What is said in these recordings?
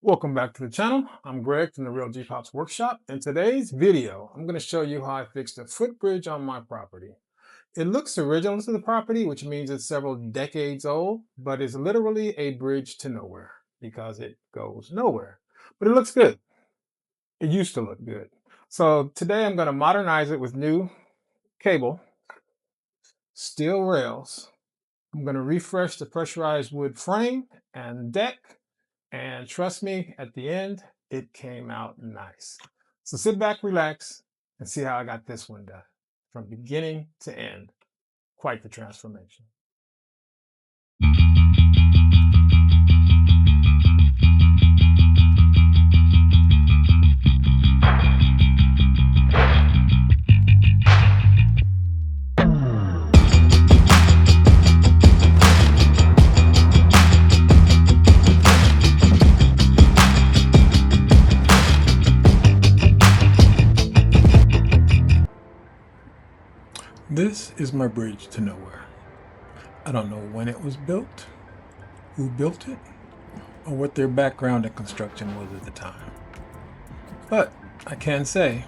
Welcome back to the channel. I'm Greg from the Real G-Pops Workshop. In today's video, I'm going to show you how I fixed a footbridge on my property. It looks original to the property, which means it's several decades old, but it's literally a bridge to nowhere because it goes nowhere. But it looks good. It used to look good. So today I'm going to modernize it with new cable, steel rails. I'm going to refresh the pressurized wood frame and deck. And trust me, at the end, it came out nice. So sit back, relax, and see how I got this one done. From beginning to end. Quite the transformation. This is my bridge to nowhere. I don't know when it was built, who built it, or what their background in construction was at the time. But I can say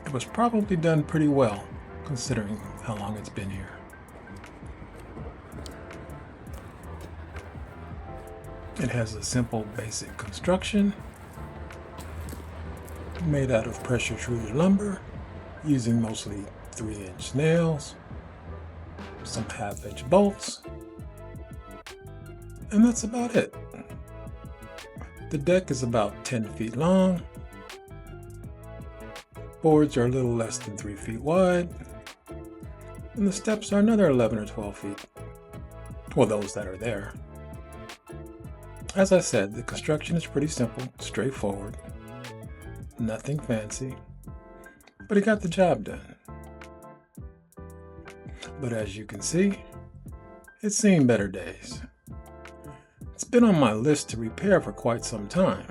it was probably done pretty well considering how long it's been here. It has a simple basic construction made out of pressure treated lumber using mostly 3-inch nails, some 1/2-inch bolts, and that's about it. The deck is about 10 feet long, boards are a little less than 3 feet wide, and the steps are another 11 or 12 feet. Well, those that are there. As I said, the construction is pretty simple, straightforward, nothing fancy, but it got the job done. But as you can see, it's seen better days. It's been on my list to repair for quite some time.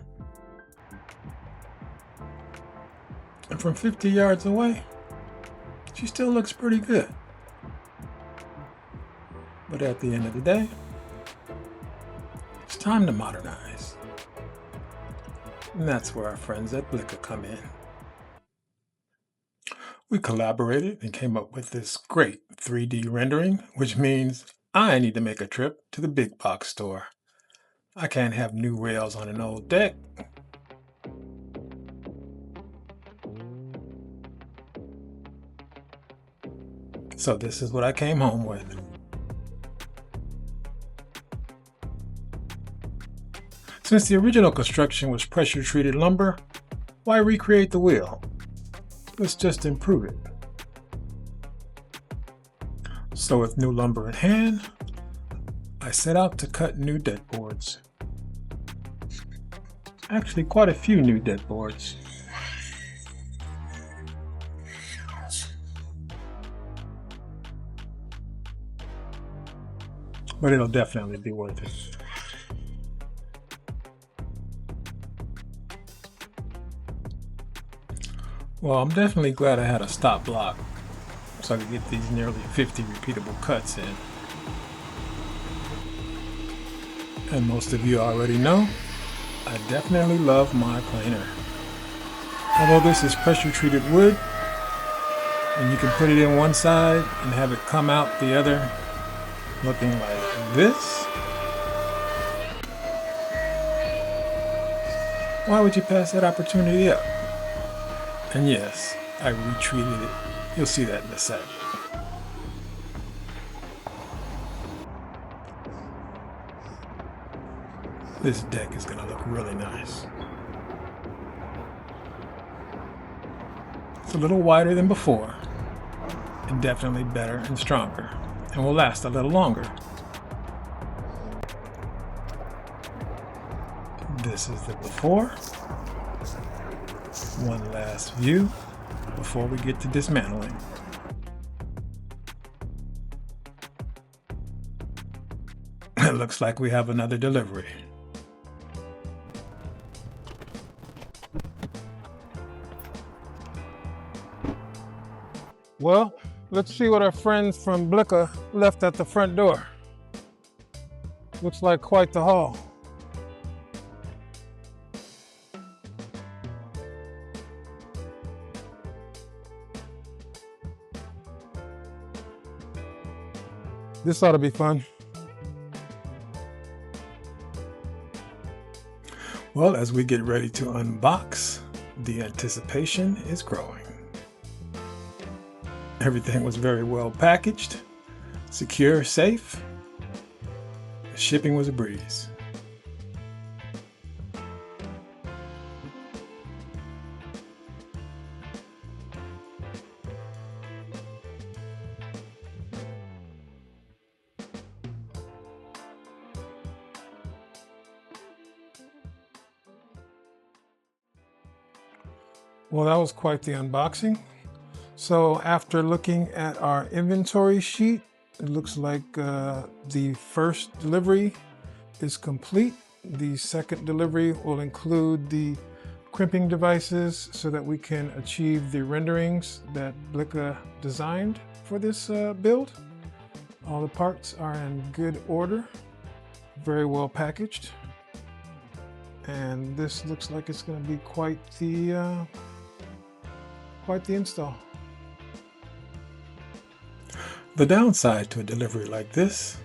And from 50 yards away, she still looks pretty good. But at the end of the day, it's time to modernize. And that's where our friends at BLIKA come in. We collaborated and came up with this great 3D rendering, which means I need to make a trip to the big box store. I can't have new rails on an old deck. So this is what I came home with. Since the original construction was pressure treated lumber, why recreate the wheel? Let's just improve it. So with new lumber in hand, I set out to cut new deck boards. Actually, quite a few new deck boards. But it'll definitely be worth it. Well, I'm definitely glad I had a stop block so I could get these nearly 50 repeatable cuts in. And most of you already know, I definitely love my planer. Although this is pressure treated wood, and you can put it in one side and have it come out the other looking like this. Why would you pass that opportunity up? And yes, I retreated it. You'll see that in a sec. This deck is gonna look really nice. It's a little wider than before, and definitely better and stronger, and will last a little longer. This is the before. One last view before we get to dismantling. It looks like we have another delivery. Well, let's see what our friends from BLIKA left at the front door. Looks like quite the haul. This ought to be fun. Well, as we get ready to unbox, the anticipation is growing. Everything was very well packaged, secure, safe. The shipping was a breeze. Well, that was quite the unboxing. So after looking at our inventory sheet, it looks like the first delivery is complete. The second delivery will include the crimping devices so that we can achieve the renderings that BLIKA designed for this build. All the parts are in good order, very well packaged. And this looks like it's going to be quite the install. The downside to a delivery like this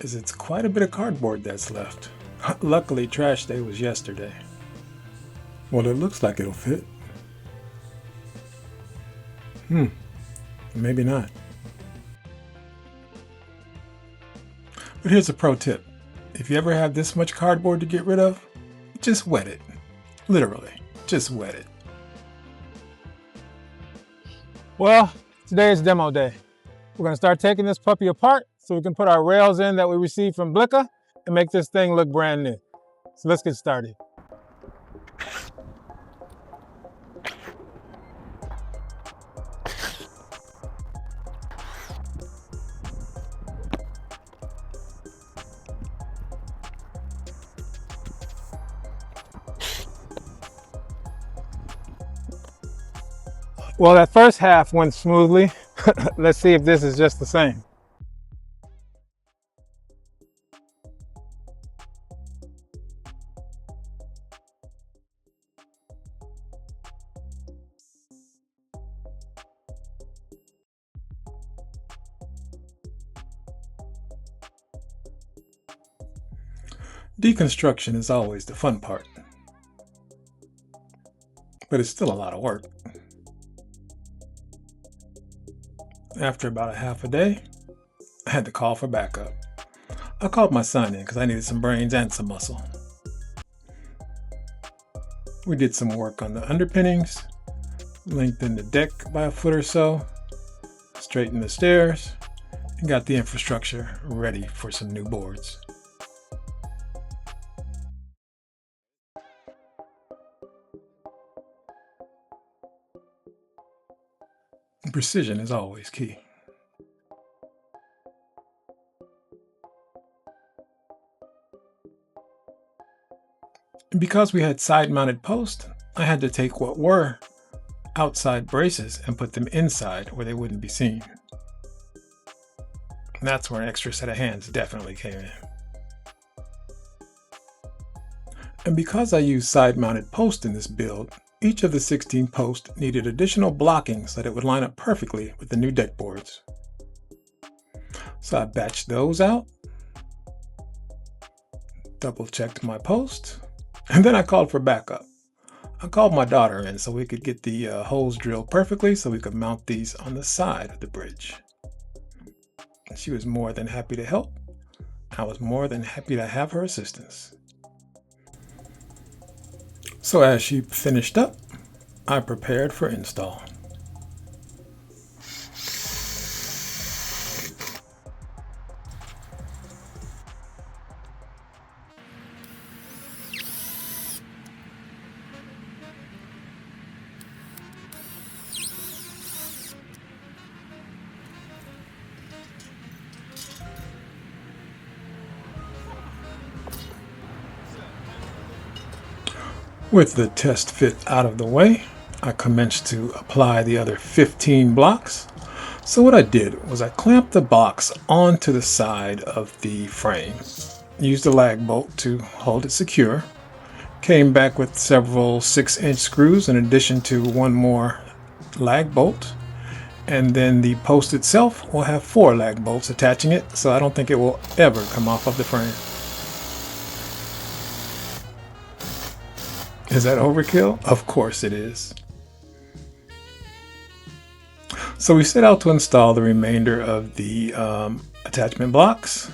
is it's quite a bit of cardboard that's left. Luckily, trash day was yesterday. Well, it looks like it'll fit. Maybe not. But here's a pro tip. If you ever have this much cardboard to get rid of, just wet it. Literally, just wet it. Well, today is demo day. We're going to start taking this puppy apart so we can put our rails in that we received from BLIKA and make this thing look brand new. So let's get started. Well, that first half went smoothly. Let's see if this is just the same. Deconstruction is always the fun part, but it's still a lot of work. After about a half a day, I had to call for backup. I called my son in because I needed some brains and some muscle. We did some work on the underpinnings, lengthened the deck by a foot or so, straightened the stairs, and got the infrastructure ready for some new boards. Precision is always key. And because we had side-mounted posts, I had to take what were outside braces and put them inside where they wouldn't be seen. And that's where an extra set of hands definitely came in. And because I used side-mounted posts in this build, each of the 16 posts needed additional blocking so that it would line up perfectly with the new deck boards. So I batched those out, double checked my post, and then I called for backup. I called my daughter in so we could get the holes drilled perfectly so we could mount these on the side of the bridge. She was more than happy to help. I was more than happy to have her assistance. So as she finished up, I prepared for install. With the test fit out of the way, I commenced to apply the other 15 blocks. So what I did was I clamped the box onto the side of the frame, used a lag bolt to hold it secure, came back with several 6-inch screws in addition to one more lag bolt, And then the post itself will have 4 lag bolts attaching it, so I don't think it will ever come off of the frame. Is that overkill? Of course it is. So we set out to install the remainder of the attachment blocks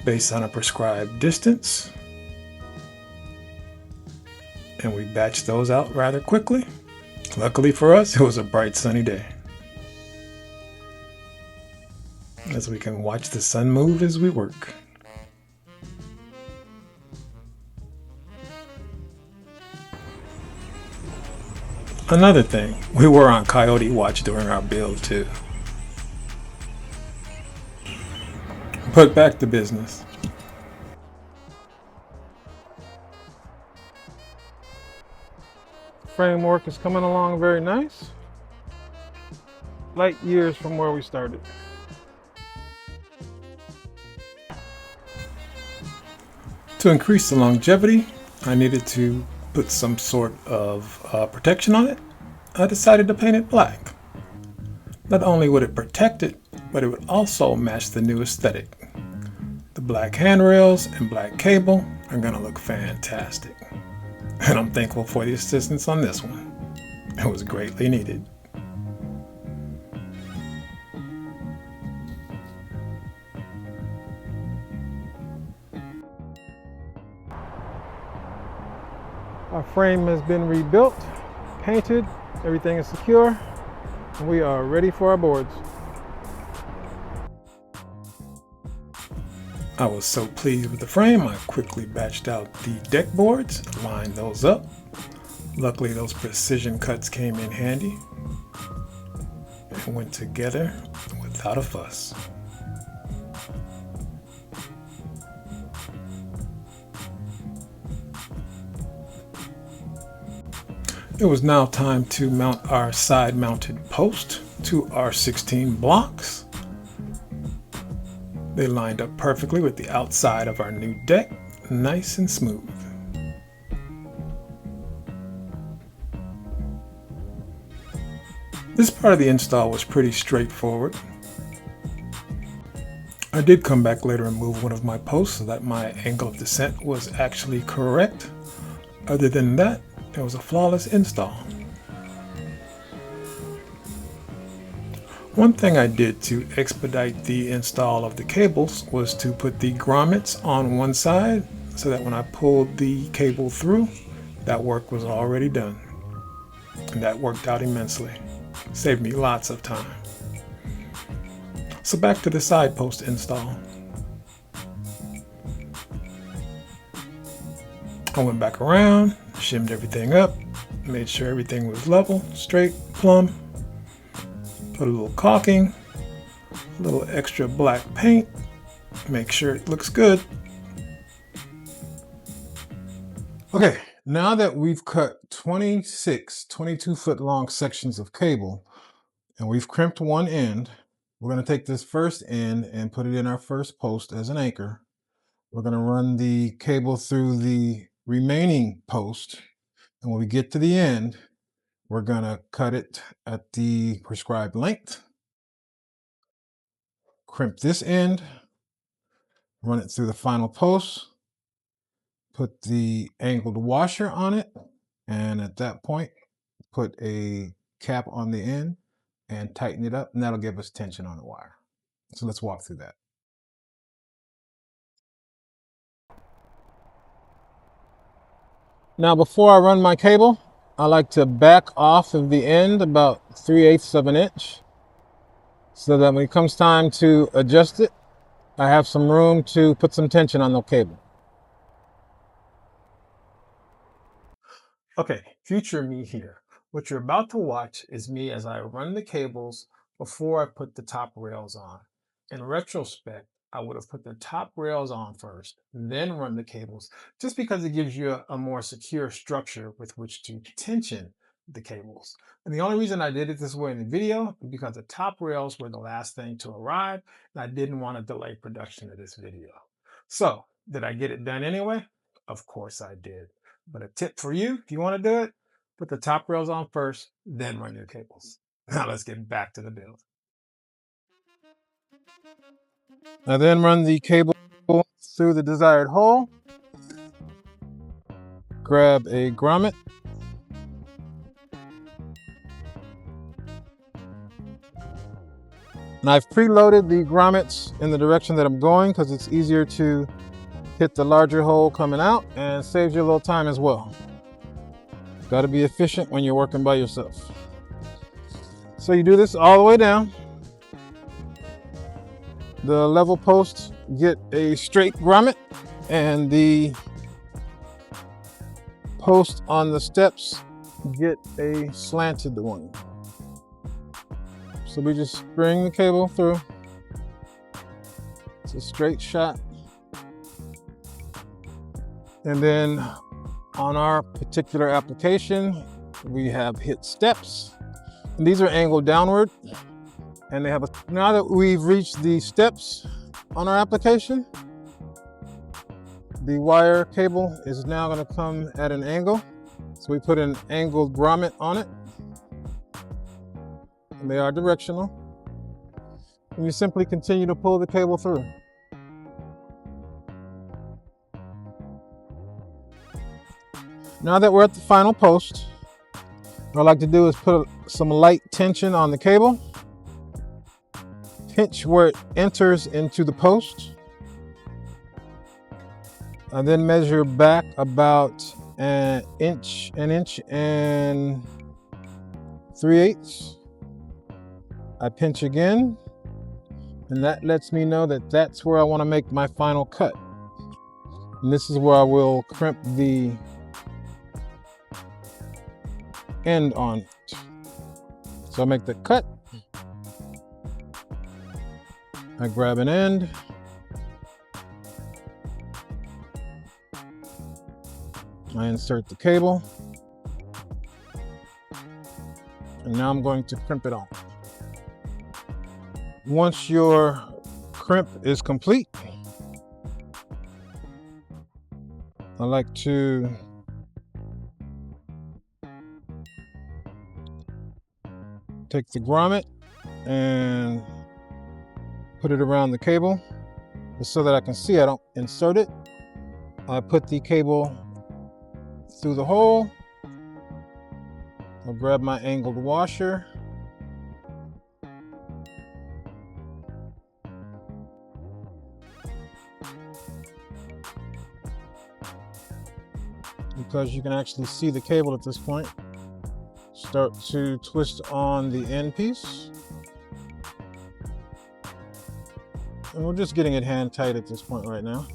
based on a prescribed distance. And we batched those out rather quickly. Luckily for us, it was a bright sunny day, as we can watch the sun move as we work. Another thing, we were on Coyote watch during our build too. But back to business. Framework is coming along very nice. Light years from where we started. To increase the longevity, I needed to put some sort of protection on it. I decided to paint it black. Not only would it protect it, but it would also match the new aesthetic. The black handrails and black cable are going to look fantastic. And I'm thankful for the assistance on this one. It was greatly needed. Our frame has been rebuilt, painted, everything is secure, and we are ready for our boards. I was so pleased with the frame, I quickly batched out the deck boards, lined those up. Luckily, those precision cuts came in handy and went together without a fuss. It was now time to mount our side-mounted post to our 16 blocks. They lined up perfectly with the outside of our new deck, nice and smooth. This part of the install was pretty straightforward. I did come back later and move one of my posts so that my angle of descent was actually correct. Other than that, it was a flawless install. One thing I did to expedite the install of the cables was to put the grommets on one side so that when I pulled the cable through, that work was already done. And that worked out immensely. Saved me lots of time. So back to the side post install. I went back around, shimmed everything up, made sure everything was level, straight, plumb. Put a little caulking, a little extra black paint, make sure it looks good. Okay, now that we've cut 22-foot long sections of cable and we've crimped one end, we're going to take this first end and put it in our first post as an anchor. We're going to run the cable through the remaining post, and when we get to the end, we're going to cut it at the prescribed length, crimp this end, run it through the final post, put the angled washer on it, and at that point, put a cap on the end and tighten it up, and that'll give us tension on the wire. So let's walk through that. Now, before I run my cable, I like to back off of the end about 3/8 of an inch so that when it comes time to adjust it, I have some room to put some tension on the cable. Okay, future me here. What you're about to watch is me as I run the cables before I put the top rails on. In retrospect, I would have put the top rails on first, then run the cables, just because it gives you a more secure structure with which to tension the cables. And the only reason I did it this way in the video is because the top rails were the last thing to arrive, and I didn't want to delay production of this video. So, did I get it done anyway? Of course I did. But a tip for you, if you want to do it, put the top rails on first, then run your cables. Now let's get back to the build. I then run the cable through the desired hole, grab a grommet, and I've preloaded the grommets in the direction that I'm going because it's easier to hit the larger hole coming out and saves you a little time as well. Got to be efficient when you're working by yourself. So you do this all the way down. The level posts get a straight grommet, and the post on the steps get a slanted one. So we just string the cable through. It's a straight shot. And then on our particular application, we have hit steps. And these are angled downward. And they have now that we've reached the steps on our application, the wire cable is now going to come at an angle. So we put an angled grommet on it. And they are directional. And you simply continue to pull the cable through. Now that we're at the final post, what I like to do is put some light tension on the cable. Pinch where it enters into the post. And then measure back about an inch and 3/8. I pinch again, and that lets me know that that's where I want to make my final cut. And this is where I will crimp the end on it. So I make the cut. I grab an end. I insert the cable. And now I'm going to crimp it on. Once your crimp is complete, I like to take the grommet and put it around the cable just so that I can see I don't insert it. I put the cable through the hole. I'll grab my angled washer. Because you can actually see the cable at this point. Start to twist on the end piece. And we're just getting it hand tight at this point right now.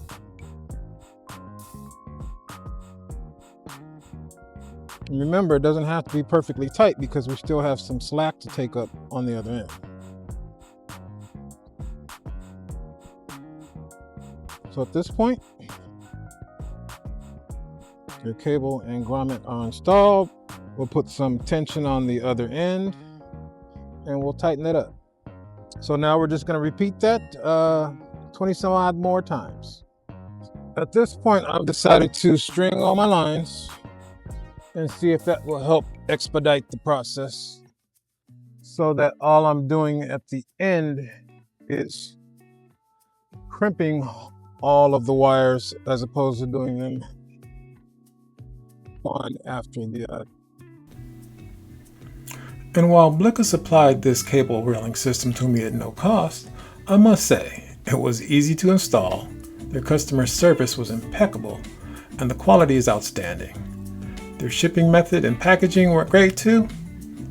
And remember, it doesn't have to be perfectly tight because we still have some slack to take up on the other end. So at this point, your cable and grommet are installed. We'll put some tension on the other end and we'll tighten it up. So now we're just going to repeat that 20 some odd more times. At this point, I've decided to string all my lines and see if that will help expedite the process, so that all I'm doing at the end is crimping all of the wires as opposed to doing them one after the other. And while BLIKA supplied this cable reeling system to me at no cost, I must say it was easy to install, their customer service was impeccable, and the quality is outstanding. Their shipping method and packaging were great too,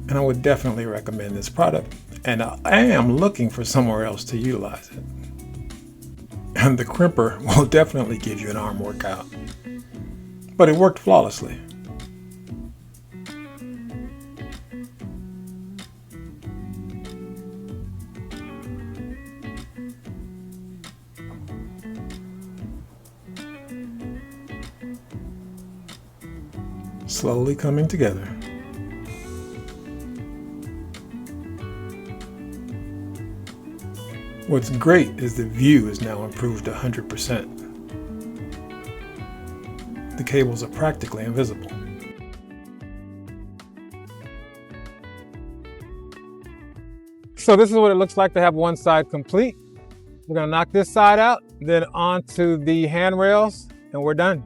and I would definitely recommend this product, and I am looking for somewhere else to utilize it. And the crimper will definitely give you an arm workout. But it worked flawlessly. Slowly coming together. What's great is the view is now improved 100%. The cables are practically invisible. So this is what it looks like to have one side complete. We're gonna knock this side out, then onto the handrails, and we're done.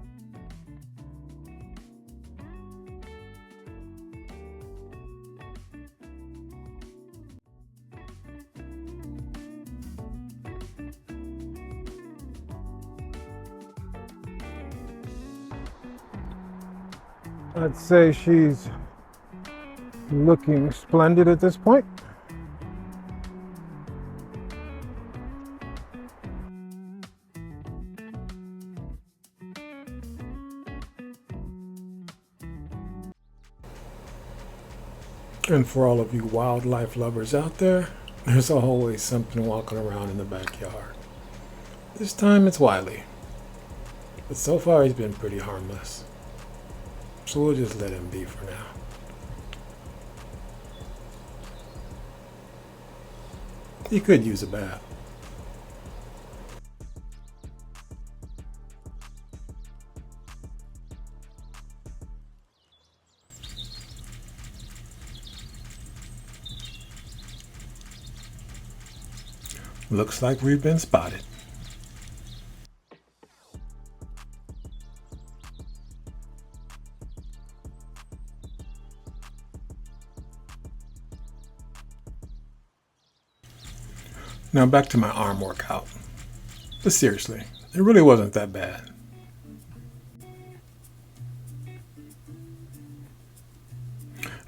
I'd say she's looking splendid at this point. And for all of you wildlife lovers out there, there's always something walking around in the backyard. This time it's Wiley, but so far he's been pretty harmless. So we'll just let him be for now. He could use a bath. Looks like we've been spotted. Now back to my arm workout. But seriously, it really wasn't that bad.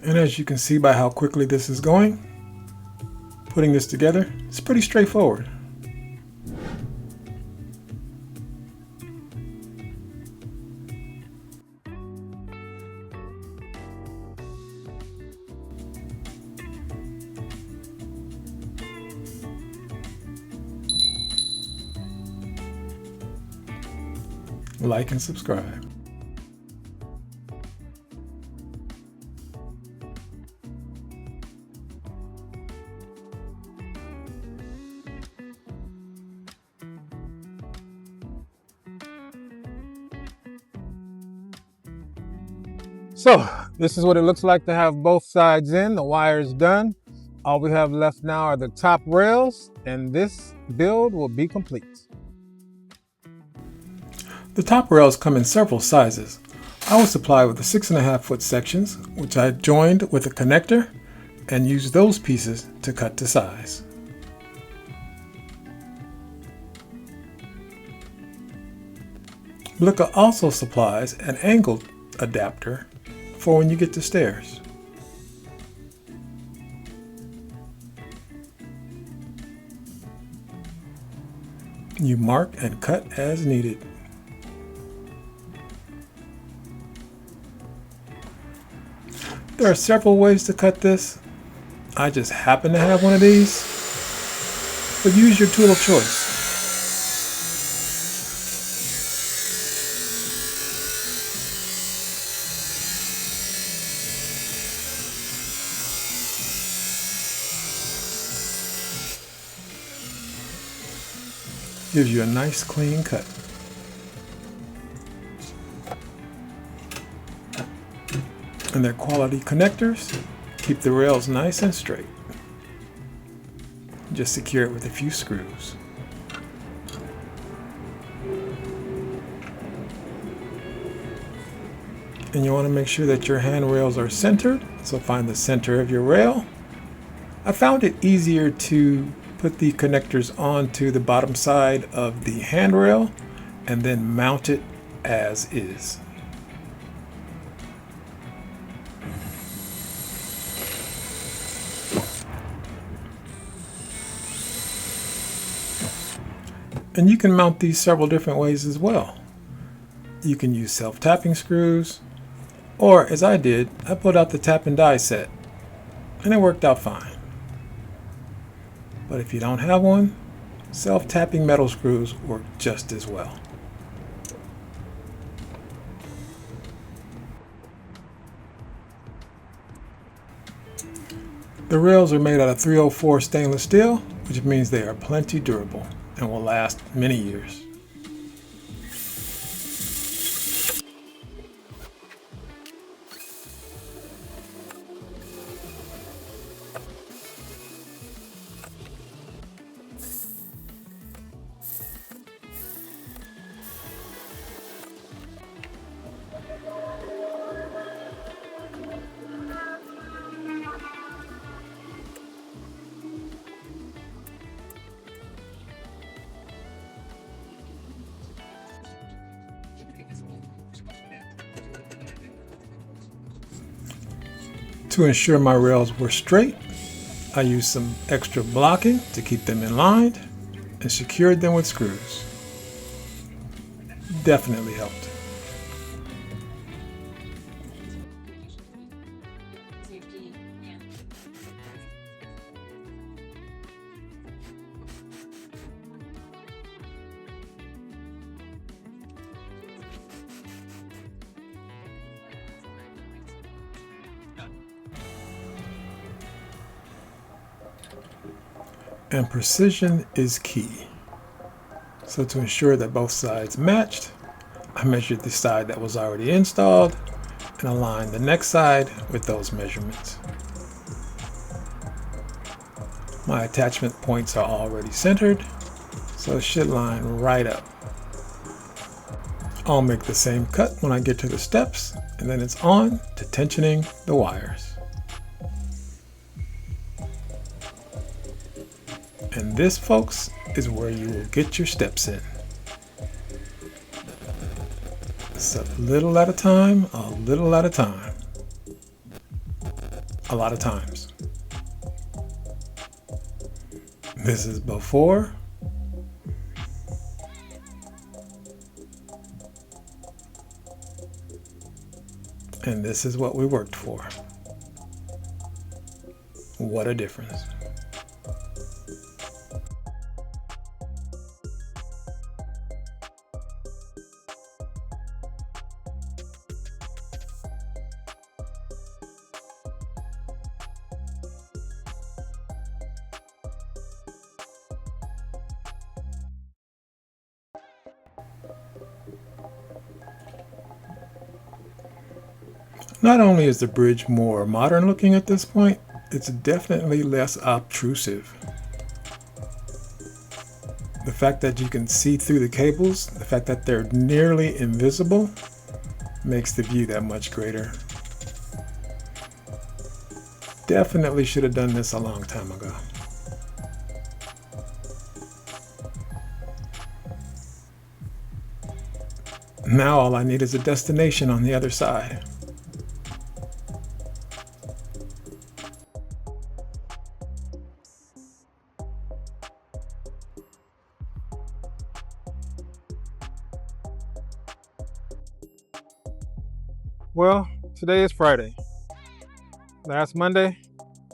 And as you can see by how quickly this is going, putting this together, it's pretty straightforward. Like and subscribe. So this is what it looks like to have both sides in. The wire's done. All we have left now are the top rails, and this build will be complete. The top rails come in several sizes. I was supplied with the 6.5-foot sections, which I joined with a connector and used those pieces to cut to size. BLIKA also supplies an angled adapter for when you get to stairs. You mark and cut as needed. There are several ways to cut this. I just happen to have one of these, but use your tool of choice. Gives you a nice clean cut. And their quality connectors keep the rails nice and straight. Just secure it with a few screws. And you want to make sure that your handrails are centered, so find the center of your rail. I found it easier to put the connectors onto the bottom side of the handrail and then mount it as is. And you can mount these several different ways as well. You can use self-tapping screws, or as I did, I pulled out the tap and die set, and it worked out fine. But if you don't have one, self-tapping metal screws work just as well. The rails are made out of 304 stainless steel, which means they are plenty durable and will last many years. To ensure my rails were straight, I used some extra blocking to keep them in line and secured them with screws. Definitely helped. And precision is key. So to ensure that both sides matched, I measured the side that was already installed and aligned the next side with those measurements. My attachment points are already centered, so it should line right up. I'll make the same cut when I get to the steps, and then it's on to tensioning the wires. And this, folks, is where you will get your steps in. It's a little at a time, a little at a time. A lot of times. This is before. And this is what we worked for. What a difference. Not only is the bridge more modern looking at this point, it's definitely less obtrusive. The fact that you can see through the cables, the fact that they're nearly invisible, makes the view that much greater. Definitely should have done this a long time ago. Now all I need is a destination on the other side. Well, today is Friday. Last Monday,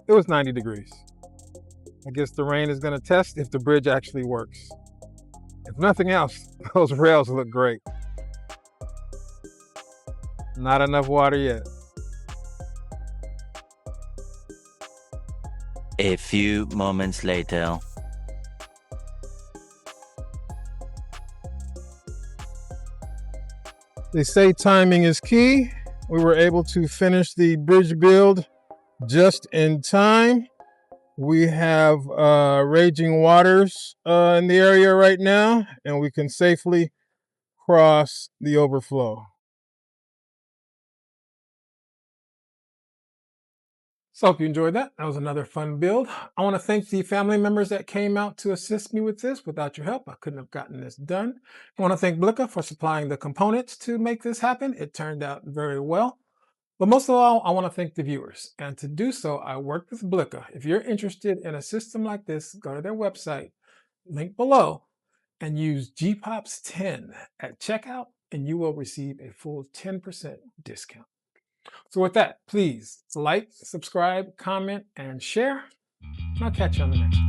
it was 90 degrees. I guess the rain is going to test if the bridge actually works. If nothing else, those rails look great. Not enough water yet. A few moments later. They say timing is key. We were able to finish the bridge build just in time. We have raging waters in the area right now, and we can safely cross the overflow. So I hope you enjoyed that. That was another fun build. I want to thank the family members that came out to assist me with this. Without your help, I couldn't have gotten this done. I want to thank BLIKA for supplying the components to make this happen. It turned out very well. But most of all, I want to thank the viewers. And to do so, I worked with BLIKA. If you're interested in a system like this, go to their website, link below, and use GPOPS10 at checkout, and you will receive a full 10% discount. So with that, please like, subscribe, comment, and share. And I'll catch you on the next one.